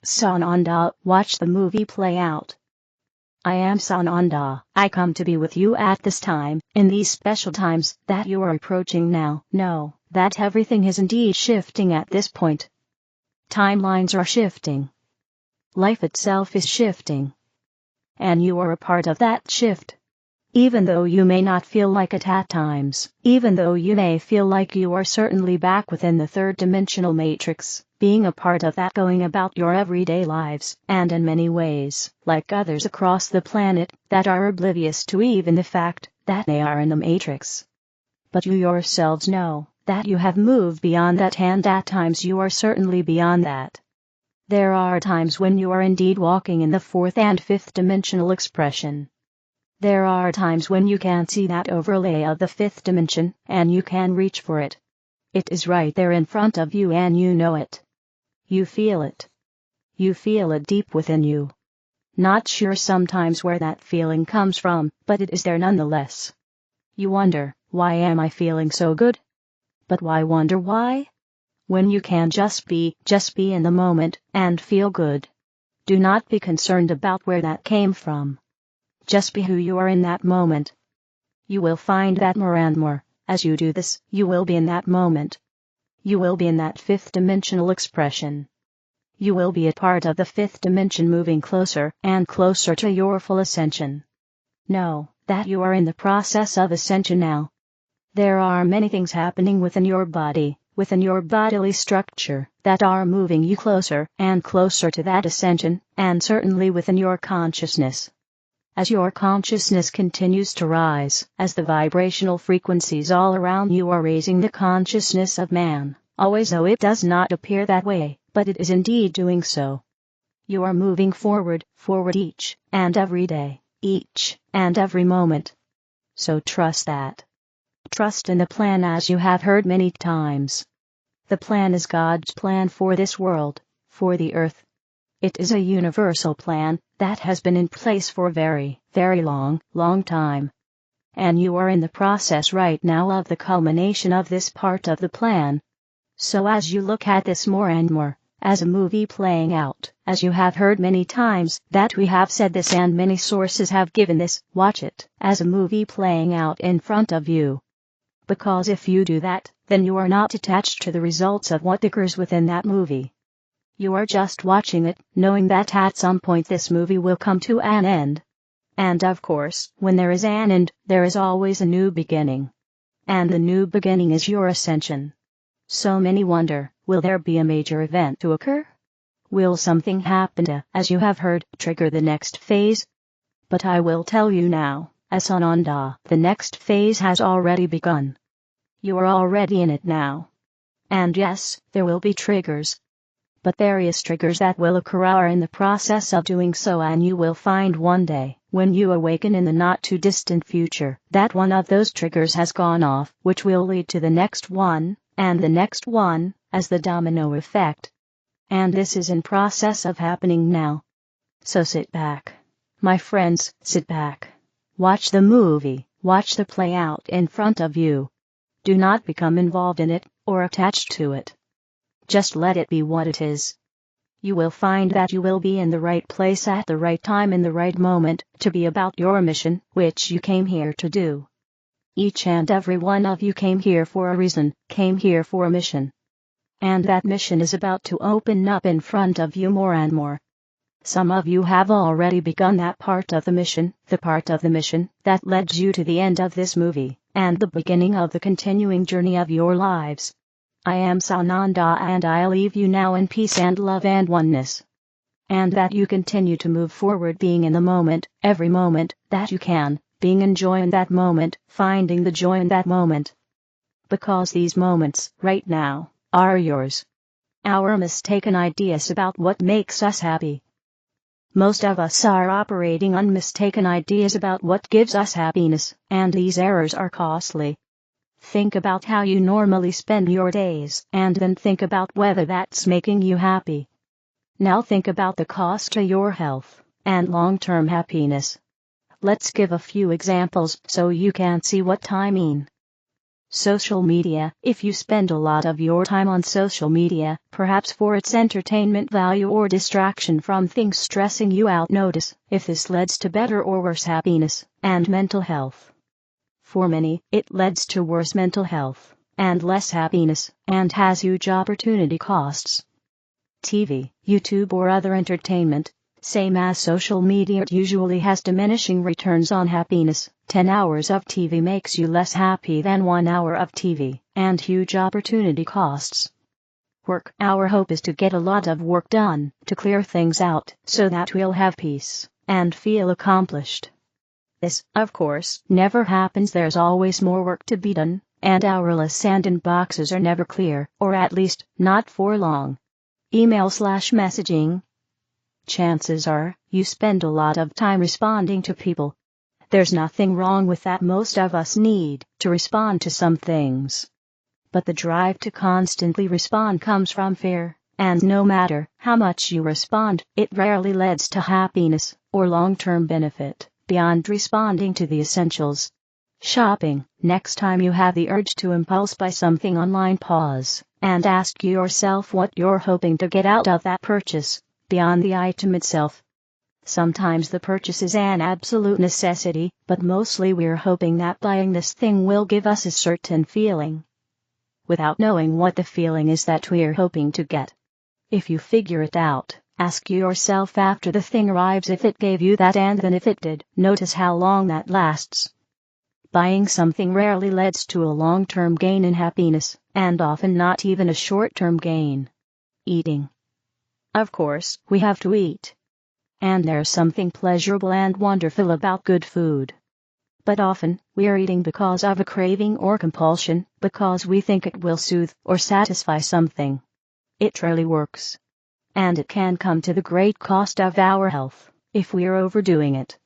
Sananda, watch the movie play out. I am Sananda. I come to be with you at this time, in these special times that you are approaching now. Know that everything is indeed shifting at this point. Timelines are shifting. Life itself is shifting. And you are a part of that shift. Even though you may not feel like it at times, even though you may feel like you are certainly back within the third-dimensional matrix, being a part of that, going about your everyday lives, and in many ways, like others across the planet, that are oblivious to even the fact that they are in the matrix. But you yourselves know that you have moved beyond that, and at times you are certainly beyond that. There are times when you are indeed walking in the fourth and fifth dimensional expression. There are times when you can see that overlay of the fifth dimension, and you can reach for it. It is right there in front of you and you know it. You feel it. You feel it deep within you. Not sure sometimes where that feeling comes from, but it is there nonetheless. You wonder, why am I feeling so good? But why wonder why? When you can just be in the moment, and feel good. Do not be concerned about where that came from. Just be who you are in that moment. You will find that more and more, as you do this, you will be in that moment. You will be in that fifth dimensional expression. You will be a part of the fifth dimension, moving closer and closer to your full ascension. Know that you are in the process of ascension now. There are many things happening within your body, within your bodily structure, that are moving you closer and closer to that ascension, and certainly within your consciousness. As your consciousness continues to rise, as the vibrational frequencies all around you are raising the consciousness of man, always though it does not appear that way, but it is indeed doing so. You are moving forward each and every day, each and every moment. So trust that. Trust in the plan, as you have heard many times. The plan is God's plan for this world, for the earth. It is a universal plan that has been in place for a very, very long time. And you are in the process right now of the culmination of this part of the plan. So as you look at this more and more, as a movie playing out, as you have heard many times that we have said this and many sources have given this, watch it as a movie playing out in front of you. Because if you do that, then you are not attached to the results of what occurs within that movie. You are just watching it, knowing that at some point this movie will come to an end. And of course, when there is an end, there is always a new beginning. And the new beginning is your ascension. So many wonder, will there be a major event to occur? Will something happen to, as you have heard, trigger the next phase? But I will tell you now, as Sananda, the next phase has already begun. You are already in it now. And yes, there will be triggers. But various triggers that will occur are in the process of doing so, and you will find one day, when you awaken in the not-too-distant future, that one of those triggers has gone off, which will lead to the next one, and the next one, as the domino effect. And this is in process of happening now. So sit back. My friends, sit back. Watch the movie, watch the play out in front of you. Do not become involved in it, or attached to it. Just let it be what it is. You will find that you will be in the right place at the right time in the right moment, to be about your mission, which you came here to do. Each and every one of you came here for a reason, came here for a mission. And that mission is about to open up in front of you more and more. Some of you have already begun that part of the mission, the part of the mission that led you to the end of this movie, and the beginning of the continuing journey of your lives. I am Sananda, and I leave you now in peace and love and oneness. And that you continue to move forward, being in the moment, every moment that you can, being in joy in that moment, finding the joy in that moment. Because these moments, right now, are yours. Our mistaken ideas about what makes us happy. Most of us are operating on mistaken ideas about what gives us happiness, and these errors are costly. Think about how you normally spend your days, and then think about whether that's making you happy. Now think about the cost to your health and long-term happiness. Let's give a few examples so you can see what I mean. Social media. If you spend a lot of your time on social media, perhaps for its entertainment value or distraction from things stressing you out, notice if this leads to better or worse happiness and mental health. For many, it leads to worse mental health and less happiness, and has huge opportunity costs. TV, YouTube or other entertainment. Same as social media, it usually has diminishing returns on happiness. 10 hours of TV makes you less happy than 1 hour of TV, and huge opportunity costs. Work. Our hope is to get a lot of work done, to clear things out, so that we'll have peace and feel accomplished. This, of course, never happens. There's always more work to be done, and our lists and inboxes are never clear, or at least, not for long. Email/messaging. Chances are, you spend a lot of time responding to people. There's nothing wrong with that. Most of us need to respond to some things. But the drive to constantly respond comes from fear, and no matter how much you respond, it rarely leads to happiness or long-term benefit beyond responding to the essentials. Shopping. Next time you have the urge to impulse buy something online, pause and ask yourself what you're hoping to get out of that purchase, beyond the item itself. Sometimes the purchase is an absolute necessity, but mostly we're hoping that buying this thing will give us a certain feeling, without knowing what the feeling is that we're hoping to get. If you figure it out, ask yourself after the thing arrives if it gave you that, and then if it did, notice how long that lasts. Buying something rarely leads to a long-term gain in happiness, and often not even a short-term gain. Eating. Of course, we have to eat. And there's something pleasurable and wonderful about good food. But often, we are eating because of a craving or compulsion, because we think it will soothe or satisfy something. It rarely works. And it can come to the great cost of our health, if we're overdoing it.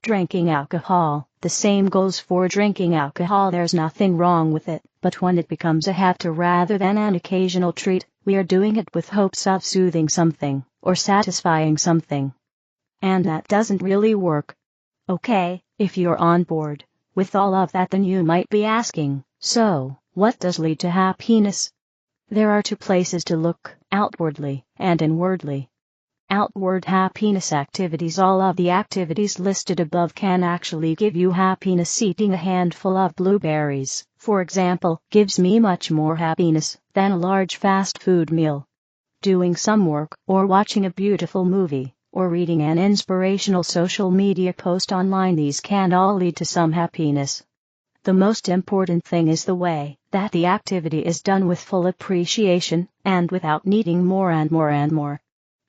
Drinking alcohol. The same goes for drinking alcohol. There's nothing wrong with it, but when it becomes a habit rather than an occasional treat, we are doing it with hopes of soothing something, or satisfying something. And that doesn't really work. Okay, if you're on board with all of that, then you might be asking, so, what does lead to happiness? There are two places to look, outwardly and inwardly. Outward happiness activities. All of the activities listed above can actually give you happiness. Eating a handful of blueberries, for example, gives me much more happiness than a large fast food meal. Doing some work, or watching a beautiful movie, or reading an inspirational social media post online, these can all lead to some happiness. The most important thing is the way that the activity is done, with full appreciation, and without needing more and more and more.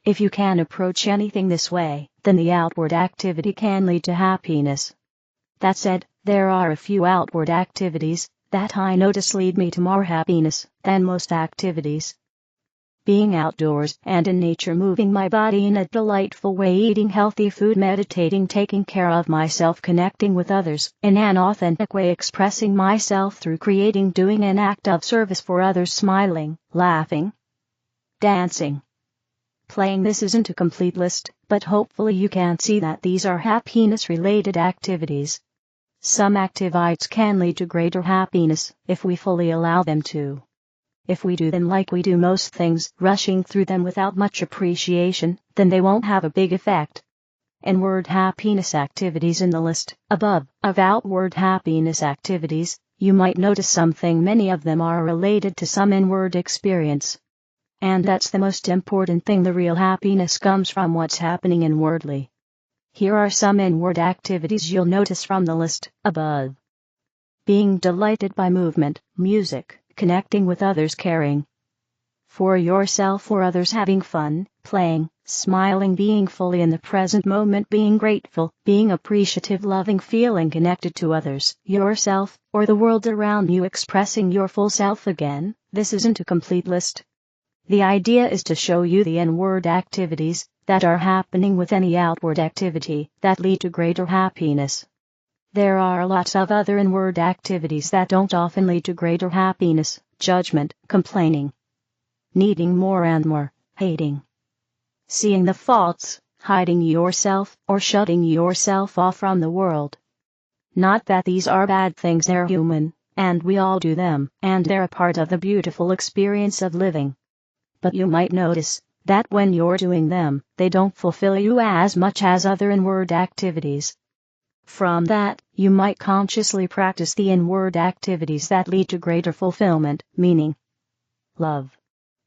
If you can approach anything this way, then the outward activity can lead to happiness. That said, there are a few outward activities that I notice lead me to more happiness than most activities. Being outdoors and in nature, moving my body in a delightful way, eating healthy food, meditating, taking care of myself, connecting with others in an authentic way, expressing myself through creating, doing an act of service for others, smiling, laughing, dancing, playing. This isn't a complete list, but hopefully you can see that these are happiness-related activities. Some activities can lead to greater happiness if we fully allow them to. If we do them like we do most things, rushing through them without much appreciation, then they won't have a big effect. Inward happiness activities. In the list above of outward happiness activities, you might notice something. Many of them are related to some inward experience. And that's the most important thing. The real happiness comes from what's happening inwardly. Here are some inward activities you'll notice from the list above. Being delighted by movement, music, connecting with others, caring for yourself or others, having fun, playing, smiling, being fully in the present moment, being grateful, being appreciative, loving, feeling connected to others, yourself, or the world around you, expressing your full self. Again, this isn't a complete list. The idea is to show you the inward activities that are happening with any outward activity that lead to greater happiness. There are lots of other inward activities that don't often lead to greater happiness: judgment, complaining, needing more and more, hating, seeing the faults, hiding yourself, or shutting yourself off from the world. Not that these are bad things, they're human, and we all do them, and they're a part of the beautiful experience of living. But you might notice that when you're doing them, they don't fulfill you as much as other inward activities. From that, you might consciously practice the inward activities that lead to greater fulfillment, meaning love.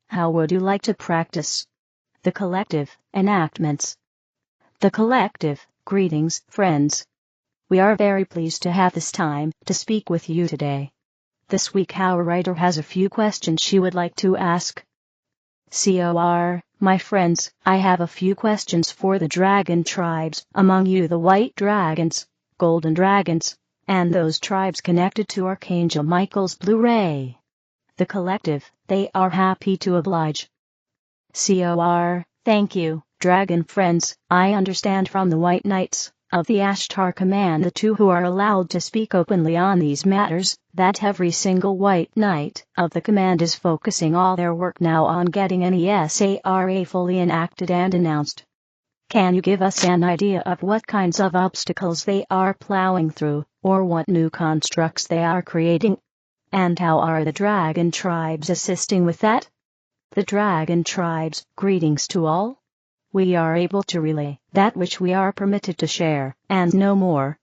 How would you like to practice the collective enactments? The collective greetings, friends. We are very pleased to have this time to speak with you today. This week our writer has a few questions she would like to ask. My friends, I have a few questions for the dragon tribes, among you the white dragons, golden dragons, and those tribes connected to Archangel Michael's blue ray. The collective, they are happy to oblige. Thank you, dragon friends. I understand from the White Knights of the Ashtar Command, the two who are allowed to speak openly on these matters, that every single White Knight of the Command is focusing all their work now on getting NESARA fully enacted and announced. Can you give us an idea of what kinds of obstacles they are plowing through, or what new constructs they are creating? And how are the dragon tribes assisting with that? The dragon tribes, greetings to all. We are able to relay that which we are permitted to share, and no more.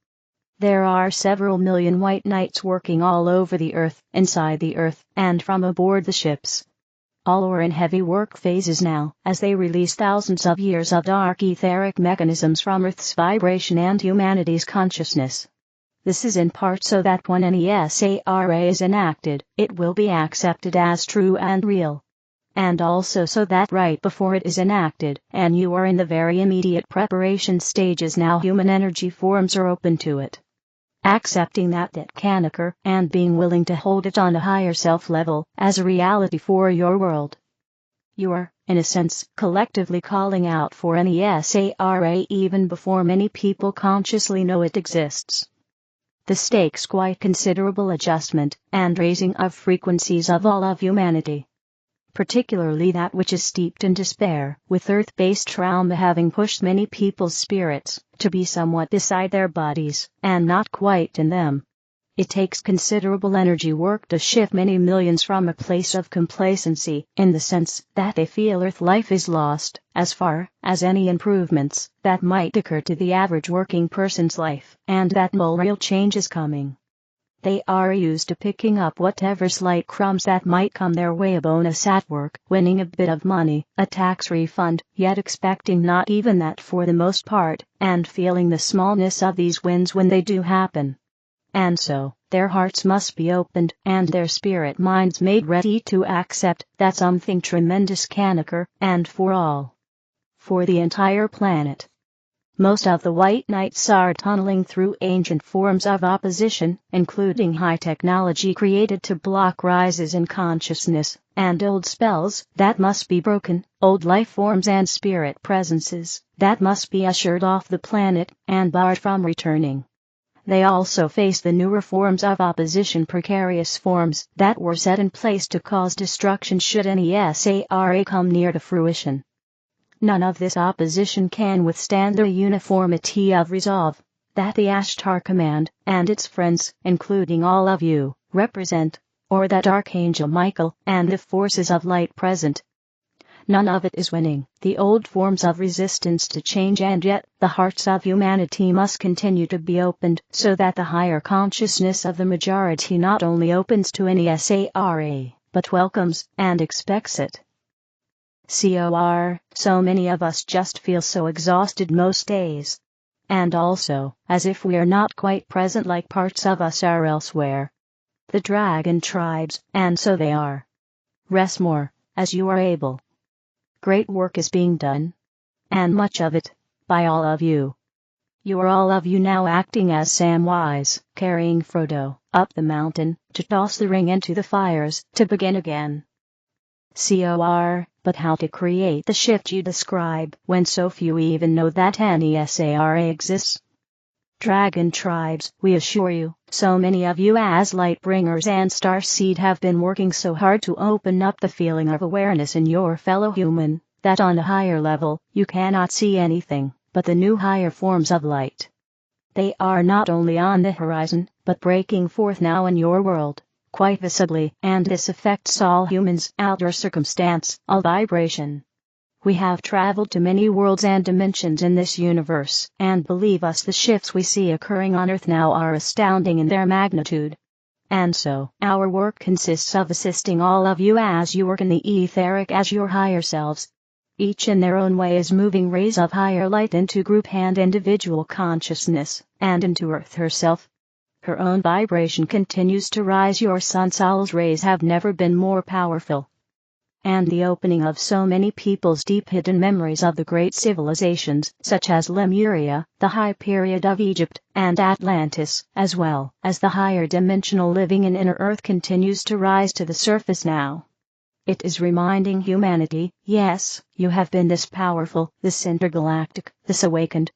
There are several million white knights working all over the earth, inside the earth, and from aboard the ships. All are in heavy work phases now, as they release thousands of years of dark etheric mechanisms from Earth's vibration and humanity's consciousness. This is in part so that when NESARA is enacted, it will be accepted as true and real. And also so that right before it is enacted, and you are in the very immediate preparation stages now, human energy forms are open to it. Accepting that it can occur, and being willing to hold it on a higher self level, as a reality for your world. You are, in a sense, collectively calling out for NESARA even before many people consciously know it exists. The stakes quite considerable adjustment, and raising of frequencies of all of humanity. Particularly that which is steeped in despair, with earth-based trauma having pushed many people's spirits to be somewhat beside their bodies, and not quite in them. It takes considerable energy work to shift many millions from a place of complacency, in the sense that they feel Earth life is lost, as far as any improvements that might occur to the average working person's life, and that no real change is coming. They are used to picking up whatever slight crumbs that might come their way, a bonus at work, winning a bit of money, a tax refund, yet expecting not even that for the most part, and feeling the smallness of these wins when they do happen. And so, their hearts must be opened, and their spirit minds made ready to accept that something tremendous can occur, and for all. For the entire planet. Most of the White Knights are tunneling through ancient forms of opposition, including high technology created to block rises in consciousness, and old spells that must be broken, old life forms and spirit presences that must be ushered off the planet and barred from returning. They also face the newer forms of opposition, precarious forms that were set in place to cause destruction should NESARA come near to fruition. None of this opposition can withstand the uniformity of resolve that the Ashtar Command and its friends, including all of you, represent, or that Archangel Michael and the forces of light present. None of it is winning the old forms of resistance to change, and yet the hearts of humanity must continue to be opened so that the higher consciousness of the majority not only opens to NESARA, but welcomes and expects it. So many of us just feel so exhausted most days. And also, as if we are not quite present like parts of us are elsewhere. The dragon tribes, and so they are. Rest more, as you are able. Great work is being done. And much of it, by all of you. You are all of you now acting as Samwise, carrying Frodo up the mountain, to toss the ring into the fires, to begin again. But how to create the shift you describe, when so few even know that NESARA exists? Dragon tribes, we assure you, so many of you as light bringers and starseed have been working so hard to open up the feeling of awareness in your fellow human, that on a higher level, you cannot see anything but the new higher forms of light. They are not only on the horizon, but breaking forth now in your world, quite visibly, and this affects all humans, outer circumstance, all vibration. We have traveled to many worlds and dimensions in this universe, and believe us, the shifts we see occurring on Earth now are astounding in their magnitude. And so, our work consists of assisting all of you as you work in the etheric as your higher selves. Each in their own way is moving rays of higher light into group and individual consciousness, and into Earth herself. Her own vibration continues to rise. Your Sun Sol's rays have never been more powerful. And the opening of so many people's deep hidden memories of the great civilizations, such as Lemuria, the high period of Egypt, and Atlantis, as well as the higher dimensional living in inner Earth, continues to rise to the surface now. It is reminding humanity, yes, you have been this powerful, this intergalactic, this awakened.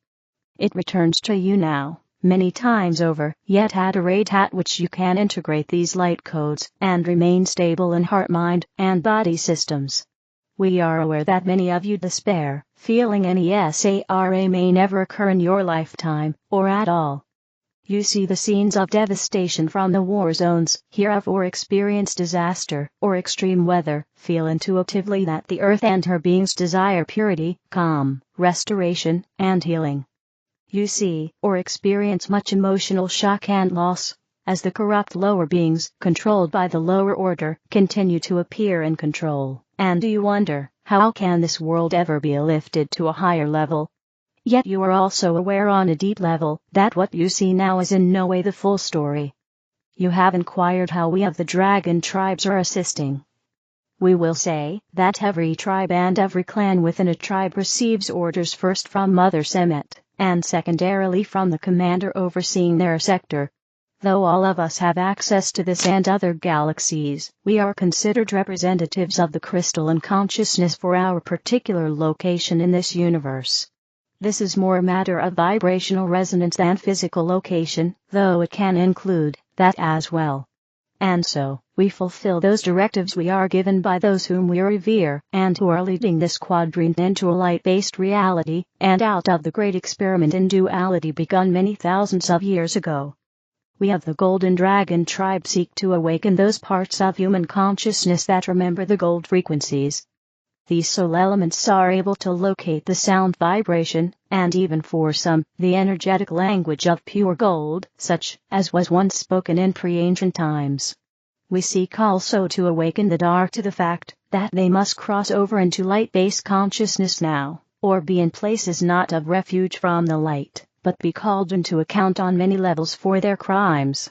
It returns to you now, many times over, yet at a rate at which you can integrate these light codes and remain stable in heart, mind, and body systems. We are aware that many of you despair, feeling any SARA may never occur in your lifetime, or at all. You see the scenes of devastation from the war zones, hear of or experience disaster, or extreme weather, feel intuitively that the Earth and her beings desire purity, calm, restoration, and healing. You see, or experience much emotional shock and loss, as the corrupt lower beings, controlled by the lower order, continue to appear in control, and you wonder, how can this world ever be lifted to a higher level? Yet you are also aware on a deep level, that what you see now is in no way the full story. You have inquired how we of the dragon tribes are assisting. We will say, that every tribe and every clan within a tribe receives orders first from Mother Semet, and secondarily from the commander overseeing their sector. Though all of us have access to this and other galaxies, we are considered representatives of the crystalline consciousness for our particular location in this universe. This is more a matter of vibrational resonance than physical location, though it can include that as well. And so, we fulfill those directives we are given by those whom we revere, and who are leading this quadrant into a light-based reality, and out of the great experiment in duality begun many thousands of years ago. We of the Golden Dragon tribe seek to awaken those parts of human consciousness that remember the gold frequencies. These soul elements are able to locate the sound vibration, and even for some, the energetic language of pure gold, such as was once spoken in pre-ancient times. We seek also to awaken the dark to the fact that they must cross over into light-based consciousness now, or be in places not of refuge from the light, but be called into account on many levels for their crimes.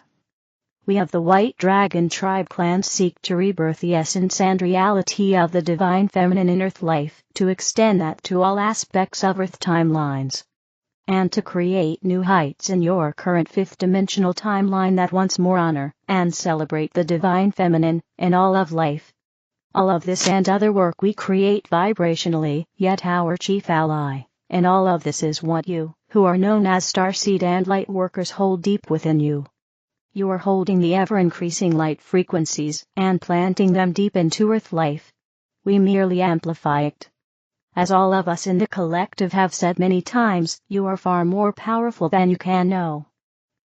We of the White Dragon tribe clans seek to rebirth the essence and reality of the divine feminine in Earth life, to extend that to all aspects of Earth timelines, and to create new heights in your current fifth-dimensional timeline that once more honor and celebrate the divine feminine in all of life. All of this and other work we create vibrationally, yet our chief ally in all of this is what you, who are known as starseed and light workers, hold deep within you. You are holding the ever-increasing light frequencies and planting them deep into Earth life. We merely amplify it. As all of us in the collective have said many times, you are far more powerful than you can know.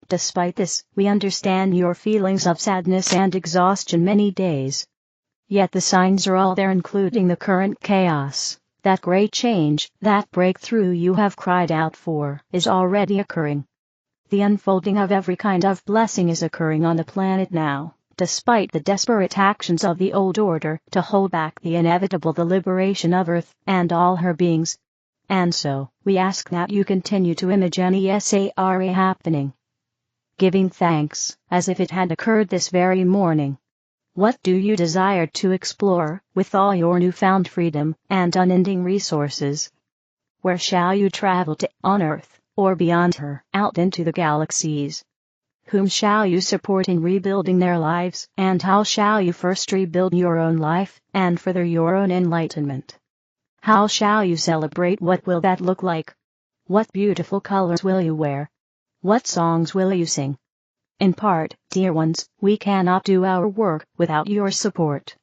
Despite this, we understand your feelings of sadness and exhaustion many days. Yet the signs are all there, including the current chaos. That great change, that breakthrough you have cried out for, is already occurring. The unfolding of every kind of blessing is occurring on the planet now, despite the desperate actions of the old order to hold back the inevitable the liberation of Earth and all her beings. And so, we ask that you continue to image any SARA happening, giving thanks, as if it had occurred this very morning. What do you desire to explore, with all your newfound freedom and unending resources? Where shall you travel to, on Earth, or beyond her, out into the galaxies? Whom shall you support in rebuilding their lives, and how shall you first rebuild your own life, and further your own enlightenment? How shall you celebrate? What will that look like? What beautiful colors will you wear? What songs will you sing? In part, dear ones, we cannot do our work without your support.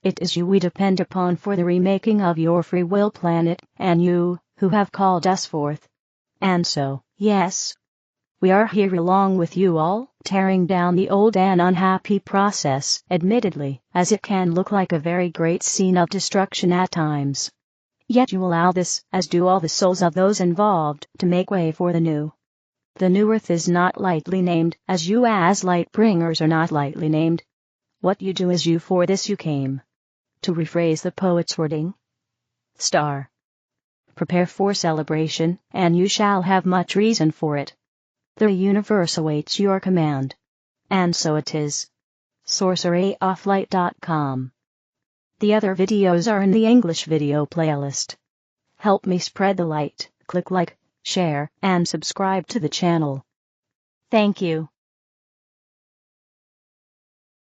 It is you we depend upon for the remaking of your free will planet, and you, who have called us forth. And so, yes, We are here along with you all, tearing down the old and unhappy process, admittedly, as it can look like a very great scene of destruction at times. Yet you allow this, as do all the souls of those involved, to make way for the new. The new earth is not lightly named, as you as light bringers are not lightly named. What you do is you, for this you came. To rephrase the poet's wording. Star. Prepare for celebration, and you shall have much reason for it. The universe awaits your command. And so it is. sorceryofflight.com. The other videos are in the English video playlist. Help me spread the light, click like, share, and subscribe to the channel. Thank you.